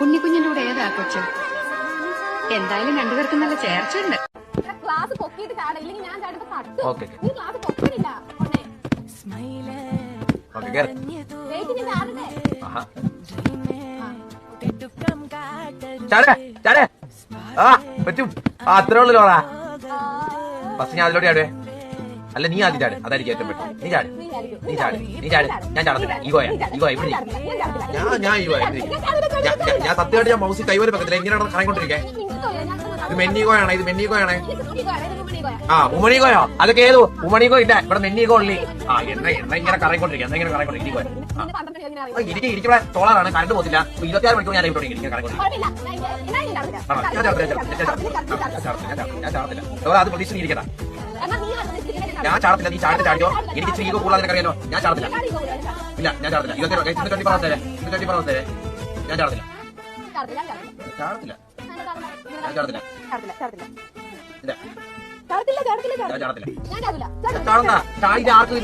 ഉണ്ണിക്കുഞ്ഞിന്റെ കൂടെ ഏതാ കൊച്ചു? എന്തായാലും രണ്ടുപേർക്കും നല്ല ചേർച്ചയുണ്ട്. ക്ലാസ് പൊക്കിയിട്ട് ചാട, ഇല്ലെങ്കിൽ ഞാൻ ചാടുമ്പോ തട്ടും. ഓക്കെ നീ ക്ലാസ് പൊക്കിയില്ല. പറ്റും. അത്രേ ഉള്ളു ലോറ. ഫസ്റ്റ് ഞാൻ അതിലോട്ട് ചാടുവേ. അല്ല നീ ആദ്യം ചാട്, അതായിരിക്കും ഏറ്റവും പറ്റും. നീ ചാട്, നീ ചാട്, നീ ചാട്. ഞാൻ ചാടത്തില്ല. ഈഗോയാ ഇവിടെ ഞാൻ ഈഗോയാ. ഞാൻ സത്യമായിട്ട് ഞാൻ മൗസി കൈവരെ പറ്റത്തില്ല. ഇങ്ങനെയാണ് കറങ്ങിക്കൊണ്ടിരിക്കേ. ഇത് മെന്നീഗോയാണ്, ഇത് മെന്നീഗോയാണ്. ആ ഉമണീഗോയോ? അതൊക്കെ ഏതോ ഉമണീഗോ ഇല്ല, ഇവിടെ മെന്നീഗോ ഉള്ളി. ആ എണ്ണ ഇങ്ങനെ കറങ്ങിക്കൊണ്ടിരിക്കുക, ഇങ്ങനെ കറങ്ങിക്കൊണ്ടിരിക്കുക. ഇരിക്കുള്ള സോളാറാണ്, കറണ്ട് പോകത്തില്ല. 24 മണിക്കൂർ ഞാൻ ഇവിടെ ഇങ്ങനെ കറങ്ങിക്കൊണ്ടിരിക്കും. ഞാൻ ചാടത്തില്ല. അത് പ്രതീക്ഷ ഇരിക്കണ്ട. ഞാൻ ചാടത്തില്ല. നീ ചാടിട്ട് ചാടിയോ? എനിക്ക് സ്ത്രീകോ കൂടുതൽ അറിയാലോ. ഞാൻ ചാടത്തില്ല. ഇല്ല ഞാൻ ചാടത്തില്ല. 24 ഞാൻ ചാടത്തില്ല. ചാടത്തില്ല. ഞാൻ ചാടത്തില്ല. ഇല്ല ഞാൻ ചാടത്തില്ല. ചാടണ്ട. ചാടിന്റെ ആർക്ക്